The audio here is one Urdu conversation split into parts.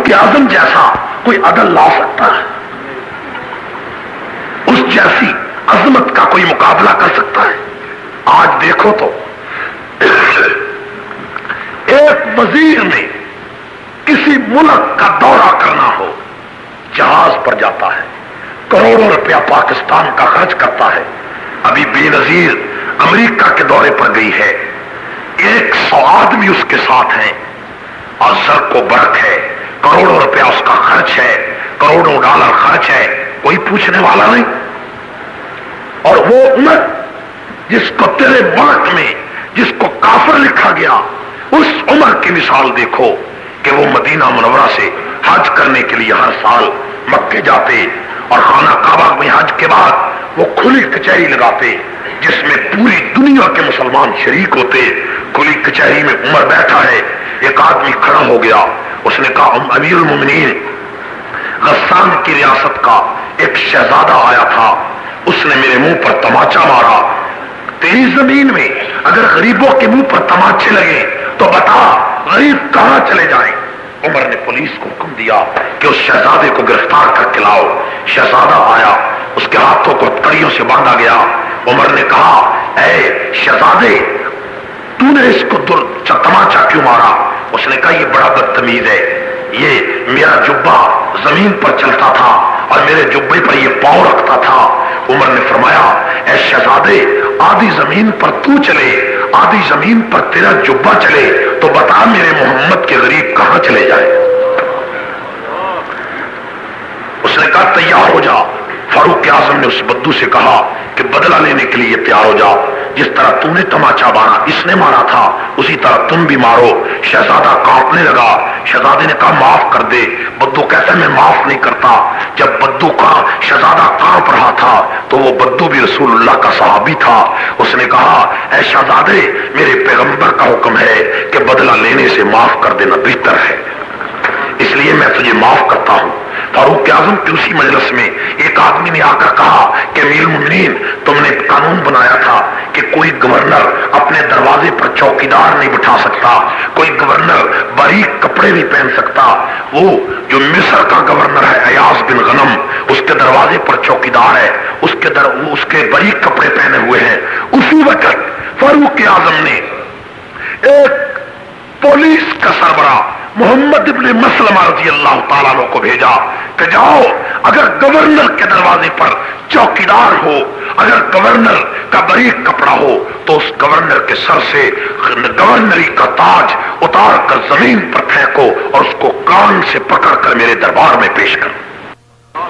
فاروق اعظم جیسا کوئی عدل لا سکتا ہے؟ اس جیسی عظمت کا کوئی مقابلہ کر سکتا ہے؟ آج دیکھو تو ایک وزیر نے کسی ملک کا دورہ کرنا ہو، جہاز پر جاتا ہے، کروڑوں روپیہ پاکستان کا خرچ کرتا ہے. ابھی بے نظیر امریکہ کے دورے پر گئی ہے، 100 آدمی اس کے ساتھ ہیں اور زرق و برق ہے، کروڑوں روپیہ اس کا خرچ ہے، کروڑوں ڈالر خرچ ہے، کوئی پوچھنے والا نہیں. اور وہ عمر جس کو تیرے ملک میں جس کو کافر لکھا گیا، اس عمر کی مثال دیکھو کہ وہ مدینہ منورہ سے حج کرنے کے لیے ہر سال مکے جاتے اور خانہ کعبہ میں حج کے بعد وہ کھلی کچہری لگاتے جس میں پوری دنیا کے مسلمان شریک ہوتے. کھلی کچہری میں عمر بیٹھا ہے، ایک آدمی کھڑا ہو گیا، اس نے کہا امیر المومنین، غسان کی ریاست کا ایک شہزادہ آیا تھا، اس نے میرے منہ پر تماچا مارا. تیری زمین میں اگر غریبوں کے منہ پر تماچے لگے تو بتا غریب کہاں چلے جائیں؟ عمر نے پولیس کو حکم دیا کہ اس شہزادے کو گرفتار کر کے لاؤ. شہزادہ آیا، اس کے ہاتھوں کو تڑیوں سے باندھا گیا. عمر نے کہا اے شہزادے، تو نے اس کو تماچا کیوں مارا؟ اس نے کہا یہ بڑا بدتمیز ہے، یہ میرا جبہ زمین پر چلتا تھا اور میرے جبے پر یہ پاؤں رکھتا تھا. عمر نے فرمایا اے شہزادے، آدھی زمین پر تو چلے، آدھی زمین پر تیرا جبہ چلے تو بتا میرے محمد کے غریب کہاں چلے جائے؟ اس نے کہا تیار ہو جا. فاروق اعظم نے اس بدو سے کہا کہ بدلہ لینے کے لیے تیار ہو جا، جس طرح تم نے تماچا مارا اس نے مارا تھا اسی طرح تم بھی مارو. شہزادہ کانپنے لگا. شہزادے نے کہا معاف کر دے. بدو کہتا ہے میں معاف نہیں کرتا. جب بدو کا شہزادہ کانپ رہا تھا تو وہ بدو بھی رسول اللہ کا صحابی تھا. اس نے کہا اے شہزادے، میرے پیغمبر کا حکم ہے کہ بدلہ لینے سے معاف کر دینا بہتر ہے، اس لیے میں تجھے معاف کرتا ہوں. فاروق اعظم کی اسی مجلس میں ایک آدمی نے آ کر کہا کہ امیر المومنین، تم نے قانون بنایا تھا کہ کوئی گورنر اپنے دروازے پر چوکیدار نہیں بٹھا سکتا، کوئی گورنر باریک کپڑے نہیں پہن سکتا. وہ جو مصر کا گورنر ہے ایاز بن غنم، اس کے دروازے پر چوکیدار ہے، اس کے باریک کپڑے پہنے ہوئے ہیں. اسی وقت فاروق اعظم نے ایک پولیس کا سربراہ محمد ابن مسلمہ رضی اللہ تعالیٰ عنہ کو بھیجا کہ جاؤ، اگر گورنر کے دروازے پر چوکیدار ہو، اگر گورنر کا باریک کپڑا ہو تو اس گورنر کے سر سے گورنری کا تاج اتار کر زمین پر پھینکو اور اس کو کان سے پکڑ کر میرے دربار میں پیش کرو.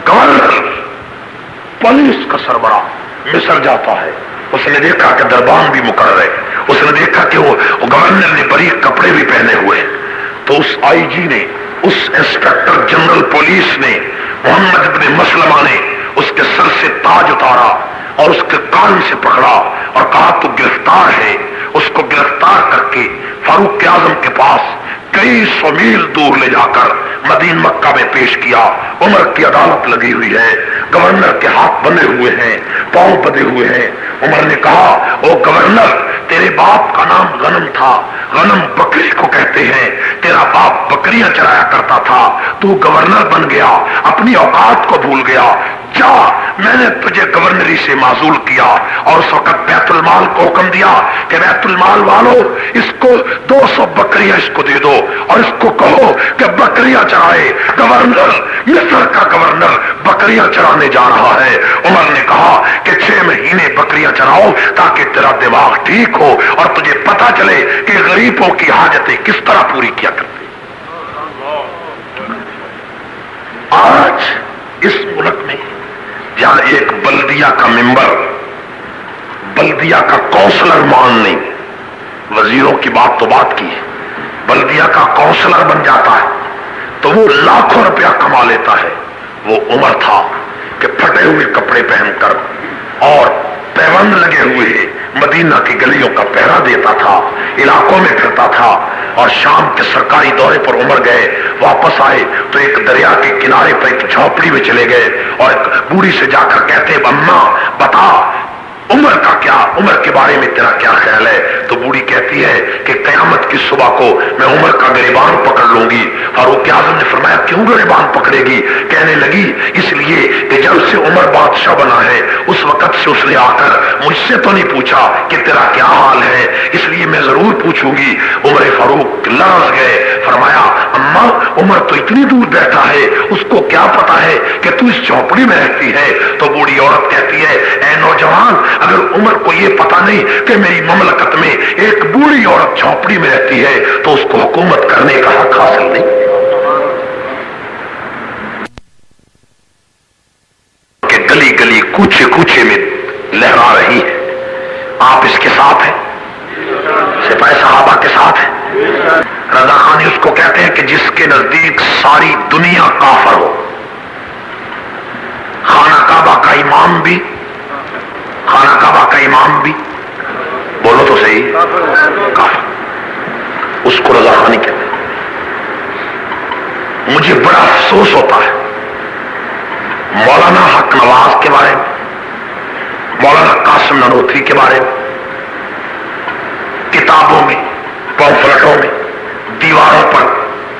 گورنر پولیس کا سربراہ مصر جاتا ہے. اس نے دیکھا کہ دربان بھی مقرر ہے، اس نے دیکھا کہ وہ گورنر نے باریک کپڑے بھی پہنے ہوئے، تو اس آئی جی نے، اس انسپکٹر جنرل پولیس نے، محمد ابن مسلمہ نے اس کے سر سے تاج اتارا اور اس کے کان سے پکڑا اور کہا تو گرفتار ہے. اس کو گرفتار کر کے فاروق اعظم کے پاس کئی 100 میل دور لے جا کر مدینہ مکہ میں پیش کیا. عمر کی عدالت لگی ہوئی ہے، گورنر کے ہاتھ بندھے ہوئے ہیں، پاؤں بندھے ہوئے ہیں. عمر نے کہا او گورنر، تیرے باپ کا نام غنم تھا، غنم بکری کو کہتے ہیں، تیرا باپ بکریاں چرایا کرتا تھا، تو گورنر بن گیا، اپنی اوقات کو بھول گیا. جا، میں نے تجھے گورنری سے معزول کیا. اور اس وقت بیت المال کو حکم دیا کہ بیت المال والو اس کو 200 بکریاں اس کو دے دو اور اس کو کہو کہ بکریاں چرائے. گورنر، مصر کا گورنر بکریاں چرانے جا رہا ہے. عمر نے کہا کہ 6 مہینے بکریاں چراؤ تاکہ تیرا دماغ ٹھیک ہو اور تجھے پتا چلے کہ غریبوں کی حاجتیں کس طرح پوری کیا کرتے. آج اس ملک میں جہاں ایک بلدیہ کا ممبر، بلدیہ کا کونسلر مان نہیں، وزیروں کی بات تو بات کی ہے، بلدیہ کا کونسلر بن جاتا ہے تو وہ لاکھوں روپیہ کما لیتا ہے. وہ عمر تھا کہ پھٹے ہوئے کپڑے پہن کر اور پیوند لگے ہوئے مدینہ کی گلیوں کا پہرا دیتا تھا، علاقوں میں پھرتا تھا. اور شام کے سرکاری دورے پر عمر گئے، واپس آئے تو ایک دریا کے کنارے پر ایک جھونپڑی میں چلے گئے اور ایک بوڑھی سے جا کر کہتے اماں بتا عمر کا کیا، عمر کے بارے میں تیرا کیا خیال ہے؟ تو بوڑھی کہتی ہے کہ قیامت کی صبح کو میں عمر کا گریبان پکڑ لوں گی۔ فاروق اعظم نے فرمایا کیوں گریبان پکڑے گی؟ کہنے لگی اس لیے کہ جب سے عمر بادشاہ بنا ہے اس وقت سے اس نے آ کر مجھ سے تو نہیں پوچھا کہ تیرا کیا حال ہے، اس لیے میں ضرور پوچھوں گی۔ عمر فاروق لرز گئے، فرمایا اماں عمر تو اتنی دور بیٹھا ہے، اس کو کیا پتا ہے کہ تو اس چوپڑی میں رہتی ہے؟ تو بوڑھی عورت کہتی ہے اے نوجوان، اگر عمر کو یہ پتا نہیں کہ میری مملکت میں ایک بوڑھی عورت جھونپڑی میں رہتی ہے تو اس کو حکومت کرنے کا حق حاصل نہیں۔ کہ گلی گلی کوچے کوچے میں لہرا رہی ہے، آپ اس کے ساتھ ہیں، سپاہ صحابہ کے ساتھ ہیں۔ رضا خانی اس کو کہتے ہیں کہ جس کے نزدیک ساری دنیا کافر ہو، خانہ کعبہ کا امام بھی، خانہ کعبہ کا امام بھی، بولو تو صحیح، کافر، اس کو رضا خانی کہتے ہیں۔ مجھے بڑا افسوس ہوتا ہے مولانا حق نواز کے بارے میں، مولانا قاسم ننوتوی کے بارے میں، کتابوں میں، پمفلٹوں میں، دیواروں پر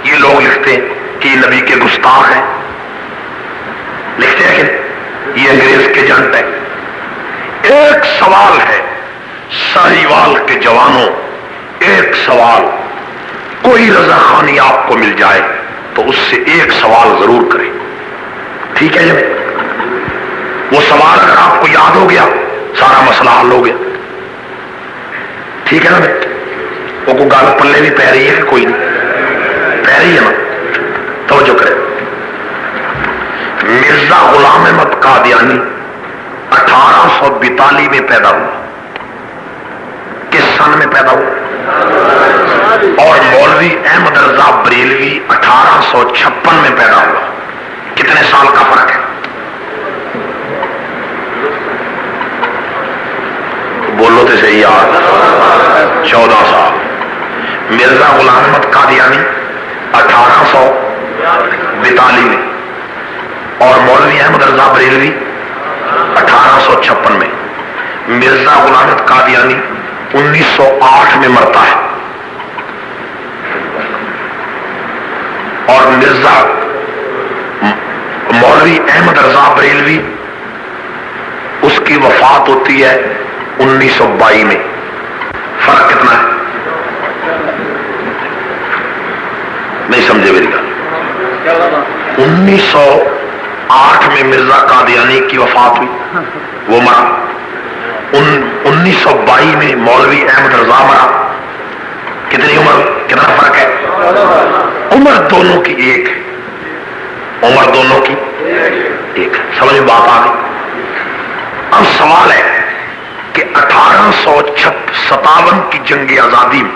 یہ لوگ لکھتے ہیں کہ یہ نبی کے گستاخ ہیں، لکھتے ہیں کہ یہ انگریز کے جنٹ ہیں۔ ایک سوال ہے ساہیوال کے جوانوں، ایک سوال، کوئی رضا خانی آپ کو مل جائے تو اس سے ایک سوال ضرور کریں، ٹھیک ہے جب وہ سوال اگر آپ کو یاد ہو گیا سارا مسئلہ حل ہو گیا، ٹھیک ہے نا؟ وہ کو گال پلے بھی پہ رہی ہے کہ کوئی نہیں پہ رہی ہے نا؟ توجہ کریں۔ مرزا غلام احمد قادیانی 1842 میں پیدا ہوا، کس سن میں پیدا ہوا؟ اور مولوی احمد رضا بریلوی 1856 میں پیدا ہوا، کتنے سال کا فرق ہے؟ بولو تو صحیح یار، 14 سال۔ مرزا غلام احمد قادیانی 1842 میں اور مولوی احمد رضا بریلوی 1856 میں۔ مرزا غلام احمد قادیانی 1908 میں مرتا ہے اور مرزا مولوی احمد رضا بریلوی اس کی وفات ہوتی ہے 1922 میں۔ فرق کتنا ہے؟ نہیں سمجھے میری گل؟ 1908 میں مرزا قادیانی کی وفات ہوئی، وہ مرا۔ 1922 میں مولوی احمد رضا مرا۔ کتنی عمر، کتنا فرق ہے؟ عمر دونوں کی ایک ہے، عمر دونوں کی ایک ہے۔ سمجھ میں بات آ گئی؟ اب سوال ہے کہ 1857 کی جنگ آزادی میں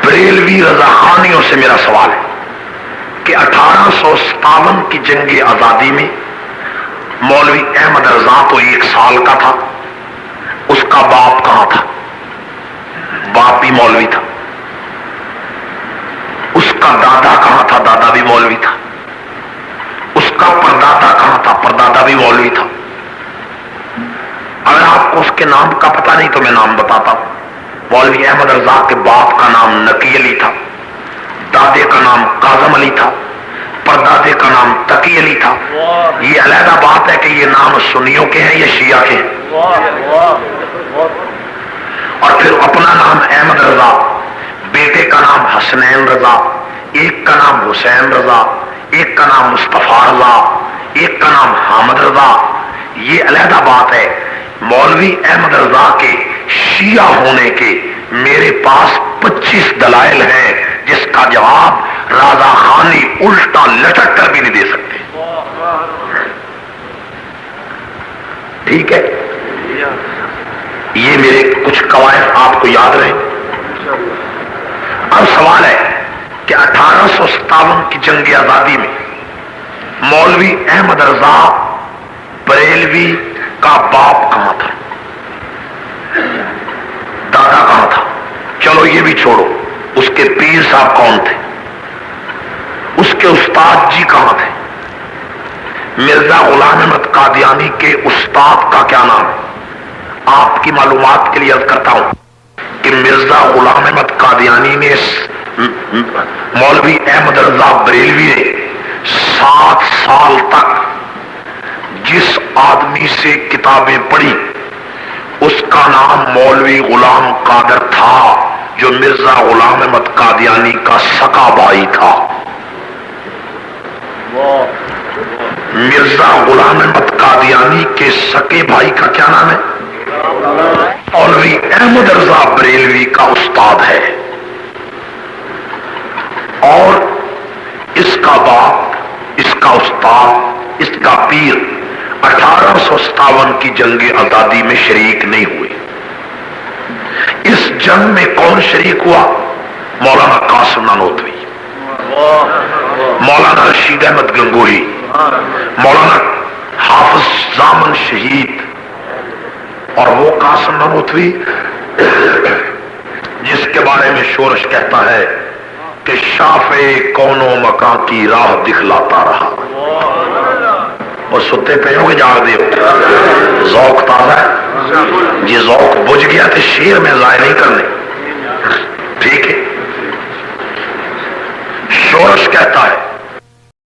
بریلوی رضا خانیوں سے میرا سوال ہے کہ 1857 کی جنگ آزادی میں مولوی احمد رضا تو 1 سال کا تھا، اس کا باپ کہاں تھا؟ باپ بھی مولوی تھا۔ اس کا دادا کہاں تھا؟ دادا بھی مولوی تھا۔ اس کا پردادا کہاں تھا؟ پردادا بھی مولوی تھا۔ اگر آپ کو اس کے نام کا پتہ نہیں تو میں نام بتاتا ہوں۔ مولوی احمد رضا کے باپ کا نام نقی علی تھا، دادے کا نام کاظم علی تھا، پردادے کا نام تقی علی تھا۔ یہ علیحدہ بات ہے کہ یہ نام سنیوں کے ہیں یا شیعہ کے ہیں۔ اور پھر اپنا نام احمد رضا، بیٹے کا نام حسنین رضا، ایک کا نام حسین رضا، ایک کا نام مصطفیٰ رضا، ایک کا نام حامد رضا۔ یہ علیحدہ بات ہے۔ مولوی احمد رضا کے شیعہ ہونے کے میرے پاس 25 دلائل ہیں جس کا جواب رضا خانی الٹا لٹک کر بھی نہیں دے سکتے، ٹھیک ہے؟ یہ میرے کچھ قواعد آپ کو یاد رہے۔ اب سوال ہے کہ 1857 کی جنگ آزادی میں مولوی احمد رضا بریلوی کا باپ کہاں تھا؟ دادا کہاں تھا؟ چلو یہ بھی چھوڑو، اس کے پیر صاحب کون تھے؟ اس کے استاد جی کہاں تھے؟ مرزا غلام احمد قادیانی کے استاد کا کیا نام ہے؟ آپ کی معلومات کے لیے عرض کرتا ہوں کہ مرزا غلام احمد قادیانی نے مولوی احمد رضا بریلوی نے 7 سال تک جس آدمی سے کتابیں پڑھی اس کا نام مولوی غلام قادر تھا، جو مرزا غلام احمد قادیانی کا سکا بھائی تھا۔ مرزا غلام احمد قادیانی کے سکے بھائی کا کیا نام ہے؟ مولوی احمد رضا بریلوی کا استاد ہے، اور اس کا باپ، اس کا استاد، اس کا پیر 1857 کی جنگ آزادی میں شریک نہیں ہوئے۔ اس جنگ میں کون شریک ہوا؟ مولانا قاسم نانوتوی، مولانا رشید احمد گنگوہی، مولانا حافظ زامن شہید، اور وہ قاسم نانوتوی جس کے بارے میں شورش کہتا ہے کہ شافع کون و مکان کی راہ دکھلاتا رہا۔ اور ستے پہ ہو کے جاگ دے، ذوق تازہ ہے، یہ ذوق بجھ گیا تو شیر میں ضائع نہیں کرنے، ٹھیک ہے؟ شورش کہتا ہے